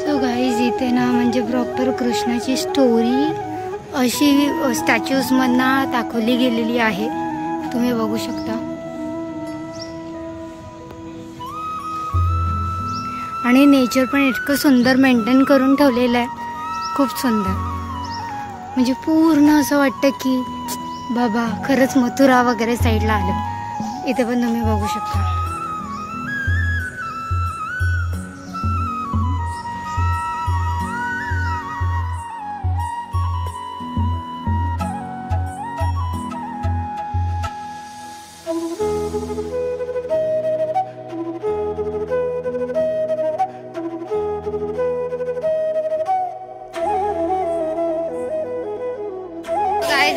तो गाईज इथे ना म्हणजे प्रॉपर कृष्णाची स्टोरी अशी स्टॅच्यूजमधनं दाखवली गेलेली आहे, तुम्ही बघू शकता. आणि नेचर पण इतकं सुंदर मेंटेन करून ठेवलेलं आहे, खूप सुंदर. म्हणजे पूर्ण असं वाटतं की बाबा खरंच मथुरा वगैरे साईडला आलं. इथे पण तुम्ही बघू शकता.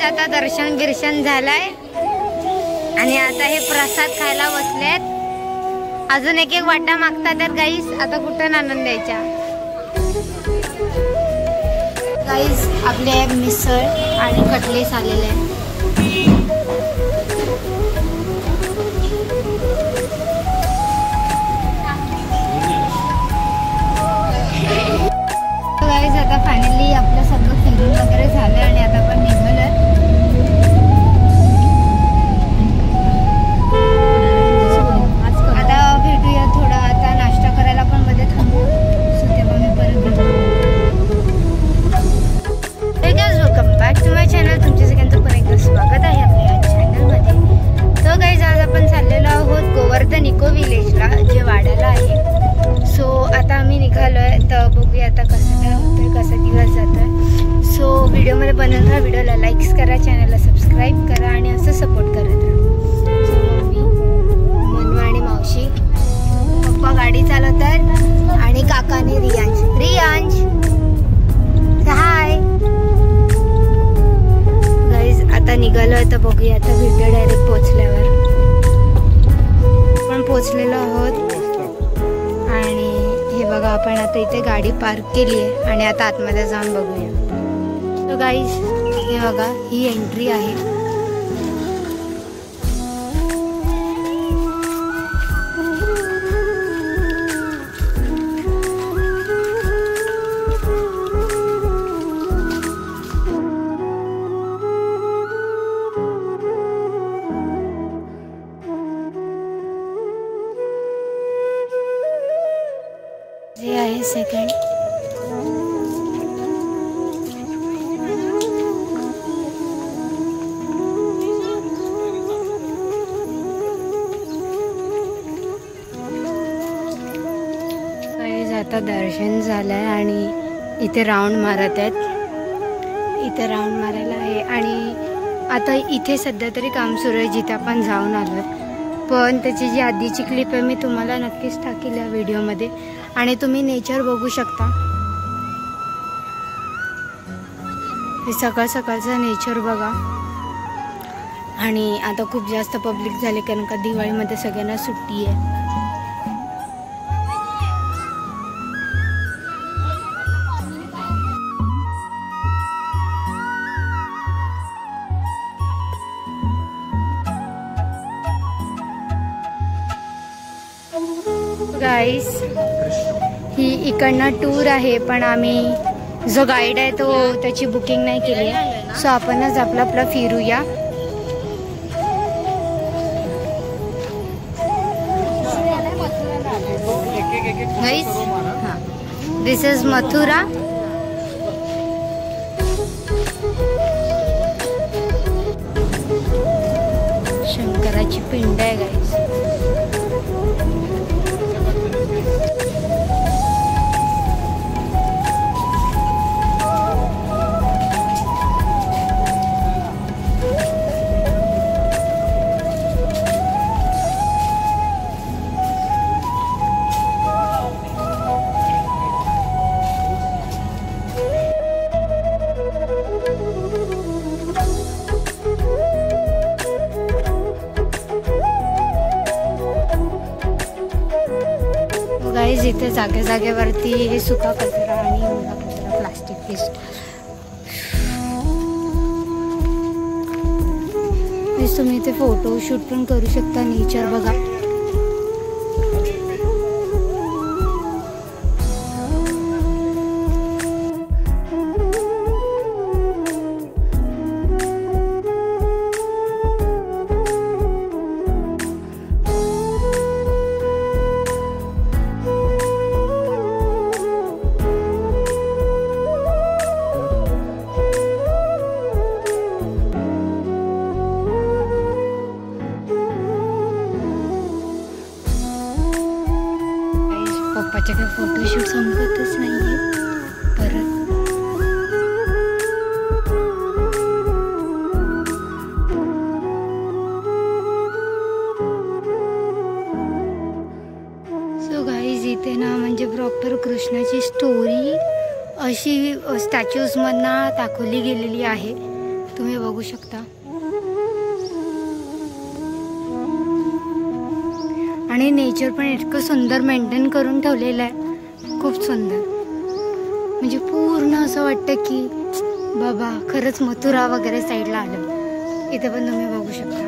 आता दर्शन बिर्शन झालंय आणि आता हे प्रसाद खायला बसलेत. अजून एक एक वाटा मागतात तर गाईस आता कुठं आनंद द्यायचा. गाईस आपले एक मिसळ आणि कटलेस आलेले आहे. गाईस आता फायनली आपलं सगळं फिरून वगैरे झालं आणि आता आपण निघालोय. स्वागत आहे आपल्या चॅनलमध्ये. तो गाईज आज आपण चाललेलो आहोत गोवर्धन इको विलेजला, जे वाड्याला आहे. सो आता आम्ही निघालोय, तर बघूया आता कसं काय होतंय, कसा दिवस जातोय. सो व्हिडिओमध्ये बनवून राहा, व्हिडिओला लाईक्स करा, चॅनलला सबस्क्राईब करा आणि असं सपोर्ट करत राहा. सो मम्मी, मनू आणि मावशी, पप्पा गाडी चालवतात आणि काकाने रियांश हाय. आता निघालोय, तर बघूया आता व्हिडिओ डायरेक्ट पोहोचल्यावर. आपण पोहोचलेलो आहोत आणि हे बघा आपण आता इथे गाडी पार्क केली आहे आणि आता आतमध्ये जाऊन बघूया. तो गाईज हे बघा, ही एंट्री आहे. हे आहे सेकंड. आता दर्शन झालंय आणि इथे राऊंड मारत आहेत. इथे राऊंड मारायला आहे आणि आता इथे सध्या तरी काम सुरू आहे जिथे आपण जाऊन आलो. पण त्याची जी आधीची क्लिप आहे मी तुम्हाला नक्कीच टाकेल या व्हिडिओमध्ये आणि तुम्ही नेचर बघू शकता. हे सकाळ सकाळचं नेचर बघा. आणि आता खूप जास्त पब्लिक झाले कारण का दिवाळीमध्ये सगळ्यांना सुट्टी आहे. गाईस ही इकडनं टूर आहे, पण आम्ही जो गाईड आहे तो त्याची बुकिंग नाही केली आहे. सो आपणच आपला फिरूया. गाईस दिस इज मथुरा. शंकराची पिंड आहे गाईस. गाईज इथे जागे जागेवरती हे सुका कचरा आणि ओला कचरा, प्लास्टिक वेस्ट. तुम्ही इथे फोटोशूट पण करू शकता. नेचर बघा. दिसतच नाहीये परत. सो गाईज इथे ना म्हणजे प्रॉपर कृष्णाची स्टोरी अशी स्टॅच्यूज मधनं दाखवली गेलेली आहे, तुम्ही बघू शकता. आणि नेचर पण इतकं सुंदर मेंटेन करून ठेवलेलं आहे, खूप सुंदर. म्हणजे पूर्ण असं वाटतं की बाबा खरंच मथुरा वगैरे साईडला आलं. इथे पण तुम्ही बघू शकता.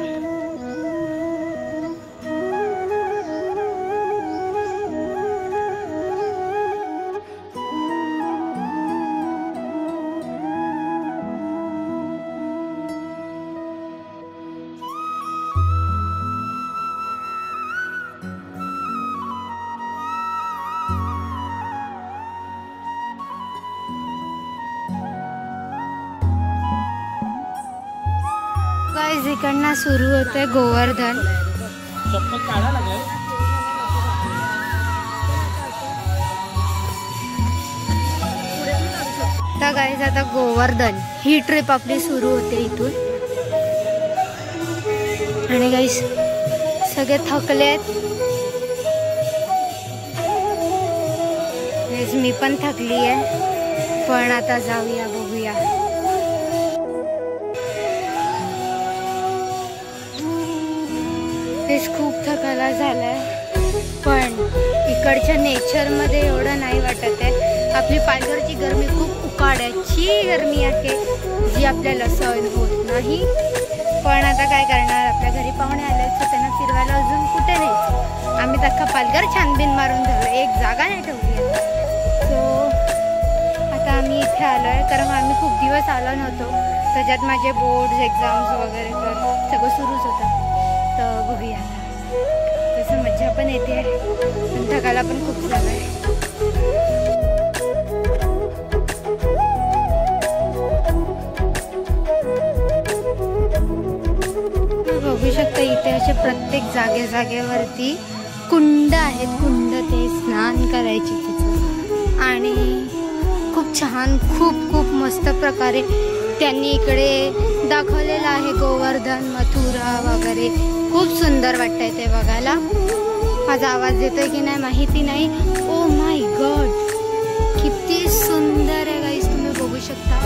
गाइस इकडनं सुरू होतंय गोवर्धन. तर गाइस आता गोवर्धन ही ट्रिप आपली सुरू होते इथून. आणि गाइस सगळे थकलेत. मी पण थकली आहे, पण आता जाऊया बघूया. खूप थकायला झालाय, पण इकडच्या नेचरमध्ये एवढं नाही वाटत आहे. आपली पालघरची गरमी खूप उकाड्याची गरमी आहे जी आपल्याला सहन होत नाही. पण आता काय करणार, आपल्या घरी पाहुणे आले तर त्यांना फिरवायला अजून कुठे नाही. आम्ही अख्खा पालघर छानबीन मारून झालो, एक जागा नाही ठेवली आहे. सो आता आम्ही इथे आलो आहे कारण आम्ही खूप दिवस आलो नव्हतो. त्याच्यात माझे बोर्ड्स एक्झाम्स वगैरे तर सगळं सुरूच होतं. तर बघूया, तसं मज्जा पण येते पण थकायला पण खूप झालं आहे. बघू शकता इथे असे प्रत्येक जागेवरती कुंड आहेत. कुंड ते स्नान करायची तिथं. आणि खूप छान खूप मस्त प्रकारे त्यांनी इकडे दाखवलेलं आहे गोवर्धन, मथुरा वगैरे. खूप सुंदर वाटतंय ते बघायला. माझा आवाज येतोय की नाही माहिती नाही. ओ माय गॉड, किती सुंदर आहे गाईस, तुम्ही बघू शकता.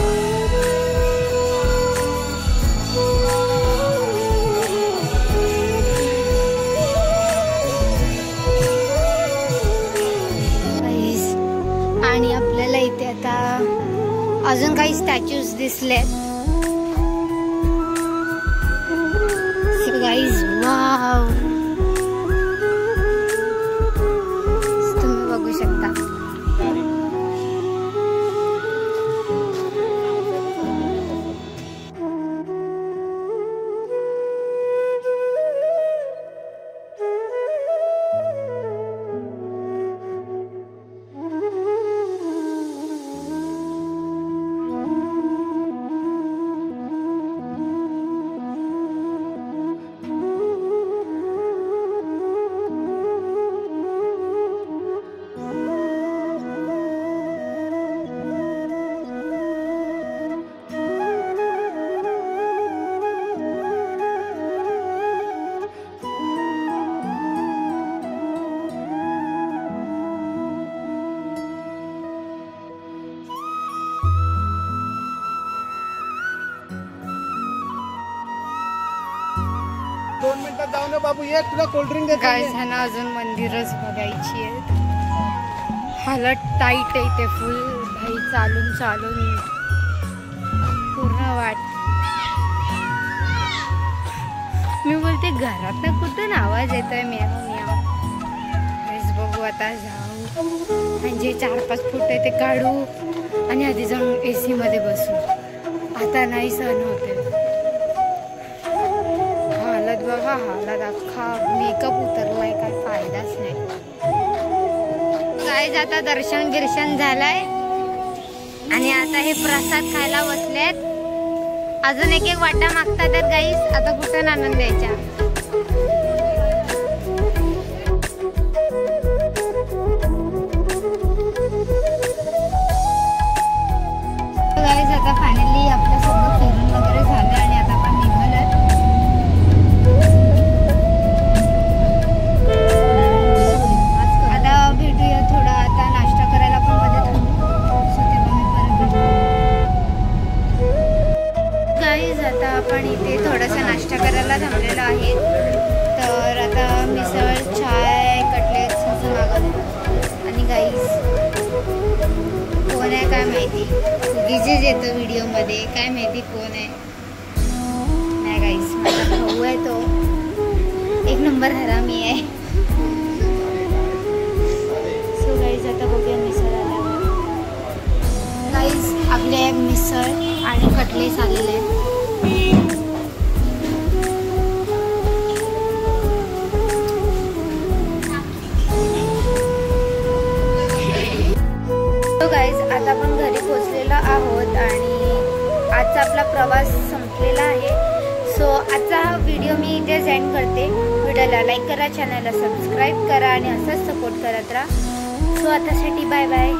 गाईस आणि आपल्याला इथे आता अजून काही स्टॅच्यूज दिसलेत. गाइस वाव, तुम्ही बघू शकता. जाऊ ना बाबू, ये तुला कोल्ड्रिंक देतो. काय झालं, अजून मंदिरच बघायची आहे. हालत टाईट आहे ते फुल भाई. चालून पूर्ण वाट. मी बोलते घरात ना कुठून आवाज येतोय म्याव. बघू आता जाऊ म्हणजे 4-5 फूट आहे ते काढू आणि आधी जाऊन AC मध्ये बसू. आता नाही सहन होते. बघा हालत अख्खा मेकअप उतरलाय, काय फायदाच नाही. काय आता दर्शन बिर्शन झालंय आणि आता हे प्रसाद खायला बसलेत. अजून एक वाटा मागतात गाईस. आता कुठं आनंद द्यायचा. मेसेज येतो व्हिडिओमध्ये, काय माहिती कोण आहे. नाही गाईस, माझा भाऊ आहे, तो एक नंबर हरामी आहे. सो गाईज आता बघूया मिसळ आल्यावर. गाईज आपले एक मिसळ आणि कटलेस आलेले आहेत. गाईज आता आपण घरी पोचलेलो आहोत आणि आजचा आपला प्रवास संपलेला आहे. सो आजचा हा व्हिडिओ मी इथेच एंड करते. व्हिडिओला लाईक करा, चॅनलला सबस्क्राईब करा आणि असंच सपोर्ट करत राहा. सो आतासाठी बाय बाय.